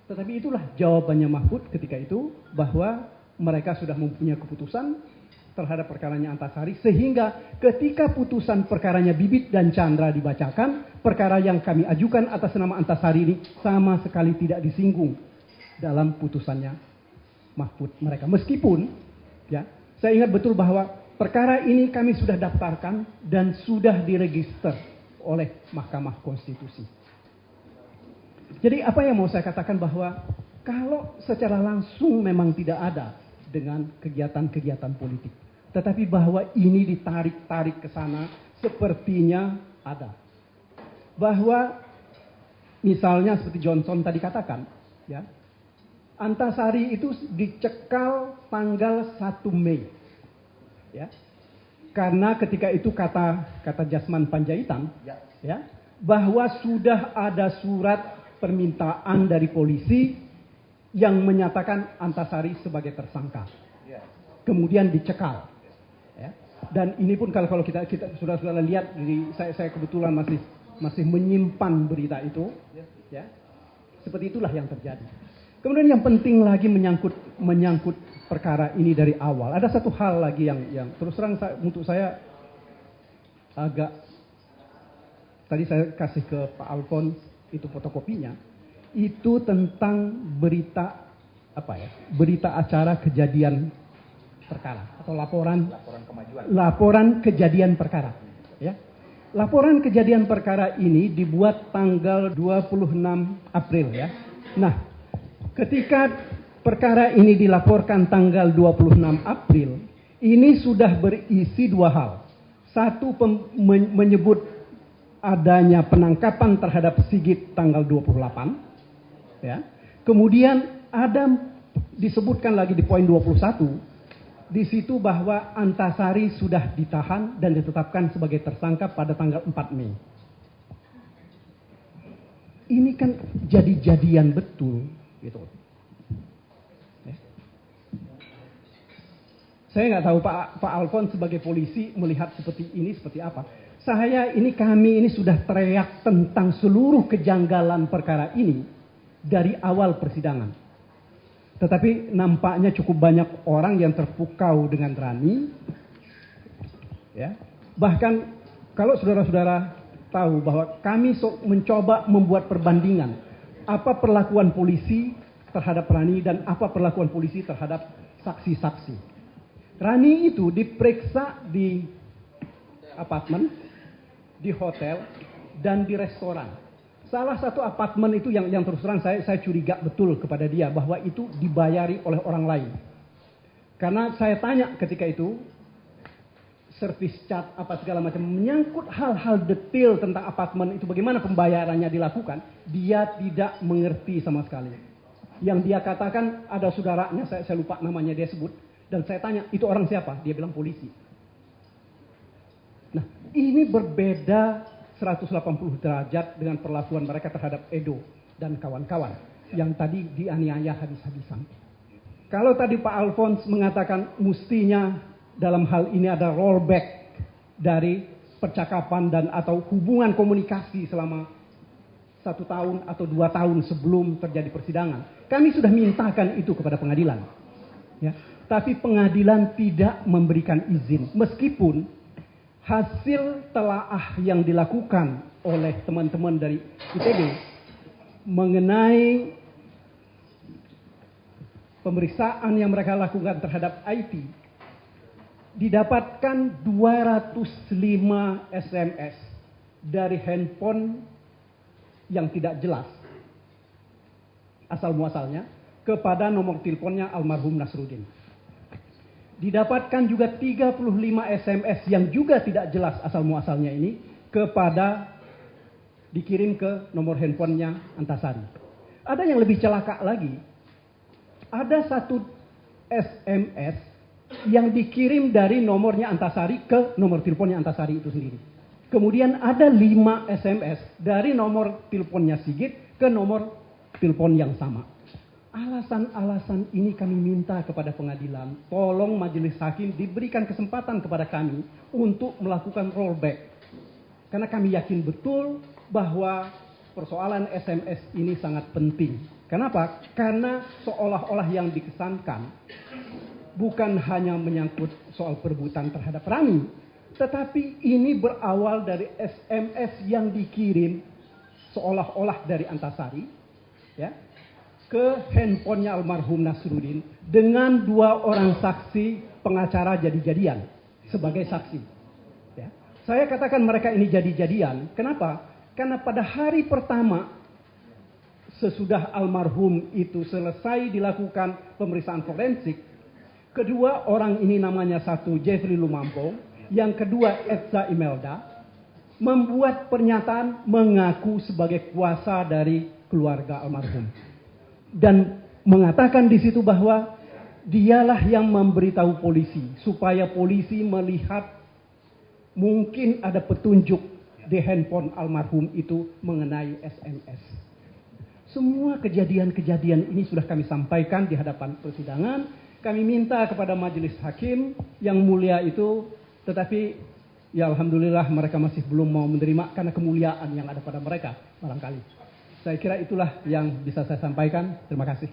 Tetapi itulah jawabannya Mahfud ketika itu, bahwa mereka sudah mempunyai keputusan terhadap perkaranya Antasari, sehingga ketika putusan perkaranya Bibit dan Chandra dibacakan, perkara yang kami ajukan atas nama Antasari ini sama sekali tidak disinggung dalam putusannya Mahfud mereka. Meskipun ya, saya ingat betul bahwa perkara ini kami sudah daftarkan dan sudah diregister oleh Mahkamah Konstitusi. Jadi apa yang mau saya katakan, bahwa kalau secara langsung memang tidak ada dengan kegiatan-kegiatan politik, tetapi bahwa ini ditarik-tarik ke sana sepertinya ada. Bahwa misalnya seperti Johnson tadi katakan, ya, Antasari itu dicekal tanggal 1 Mei. Ya. Karena ketika itu kata Jasman Panjaitan, ya, bahwa sudah ada surat permintaan dari polisi yang menyatakan Antasari sebagai tersangka. Kemudian dicekal. Ya. Dan ini pun kalau kita sudah lihat, saya kebetulan masih menyimpan berita itu. Ya. Seperti itulah yang terjadi. Kemudian yang penting lagi menyangkut perkara ini dari awal. Ada satu hal lagi yang terus terang untuk saya agak, tadi saya kasih ke Pak Alfons itu fotokopinya, itu tentang berita berita acara kejadian perkara atau laporan kejadian perkara, ya. Laporan kejadian perkara ini dibuat tanggal 26 April, ya. Nah, ketika perkara ini dilaporkan tanggal 26 April, ini sudah berisi dua hal. Satu, menyebut adanya penangkapan terhadap Sigit tanggal 28. Ya. Kemudian ada disebutkan lagi di poin 21, di situ bahwa Antasari sudah ditahan dan ditetapkan sebagai tersangka pada tanggal 4 Mei. Ini kan jadi-jadian betul, gitu. Ya. Saya nggak tahu Pak Alfons sebagai polisi melihat seperti ini seperti apa. Kami ini sudah teriak tentang seluruh kejanggalan perkara ini dari awal persidangan. Tetapi nampaknya cukup banyak orang yang terpukau dengan Rani. Ya. Bahkan kalau saudara-saudara tahu bahwa kami mencoba membuat perbandingan apa perlakuan polisi terhadap Rani dan apa perlakuan polisi terhadap saksi-saksi. Rani itu diperiksa di apartemen, di hotel, dan di restoran. Salah satu apartemen itu yang terus terang saya curiga betul kepada dia bahwa itu dibayari oleh orang lain. Karena saya tanya ketika itu, servis cat apa segala macam, menyangkut hal-hal detail tentang apartemen itu bagaimana pembayarannya dilakukan, dia tidak mengerti sama sekali. Yang dia katakan ada saudaranya, saya lupa namanya dia sebut, dan saya tanya itu orang siapa? Dia bilang polisi. Nah, ini berbeda 180 derajat dengan perlakuan mereka terhadap Edo dan kawan-kawan yang tadi dianiaya habis-habisan. Kalau tadi Pak Alfons mengatakan mestinya dalam hal ini ada rollback dari percakapan dan atau hubungan komunikasi selama 1 tahun atau 2 tahun sebelum terjadi persidangan. Kami sudah mintakan itu kepada pengadilan. Ya. Tapi pengadilan tidak memberikan izin. Meskipun hasil telaah yang dilakukan oleh teman-teman dari ITB mengenai pemeriksaan yang mereka lakukan terhadap IT, didapatkan 205 SMS dari handphone yang tidak jelas asal muasalnya kepada nomor teleponnya almarhum Nasruddin. Didapatkan juga 35 SMS yang juga tidak jelas asal muasalnya ini dikirim ke nomor handphonenya Antasari. Ada yang lebih celaka lagi. Ada satu SMS yang dikirim dari nomornya Antasari ke nomor teleponnya Antasari itu sendiri. Kemudian ada 5 SMS dari nomor teleponnya Sigit ke nomor telepon yang sama. Alasan-alasan ini kami minta kepada pengadilan, tolong majelis hakim diberikan kesempatan kepada kami untuk melakukan rollback. Karena kami yakin betul bahwa persoalan SMS ini sangat penting. Kenapa? Karena seolah-olah yang dikesankan bukan hanya menyangkut soal perebutan terhadap Rani, tetapi ini berawal dari SMS yang dikirim seolah-olah dari Antasari, ya, ke handphonenya almarhum Nasruddin dengan 2 orang saksi pengacara jadi-jadian sebagai saksi. Ya. Saya katakan mereka ini jadi-jadian. Kenapa? Karena pada hari pertama sesudah almarhum itu selesai dilakukan pemeriksaan forensik, kedua orang ini namanya satu Jeffrey Lumampo, yang kedua Etza Imelda, membuat pernyataan mengaku sebagai kuasa dari keluarga almarhum. Dan mengatakan di situ bahwa dialah yang memberitahu polisi supaya polisi melihat mungkin ada petunjuk di handphone almarhum itu mengenai SMS. Semua kejadian-kejadian ini sudah kami sampaikan di hadapan persidangan. Kami minta kepada majelis hakim yang mulia itu, tetapi ya alhamdulillah mereka masih belum mau menerima karena kemuliaan yang ada pada mereka barangkali. Saya kira itulah yang bisa saya sampaikan. Terima kasih.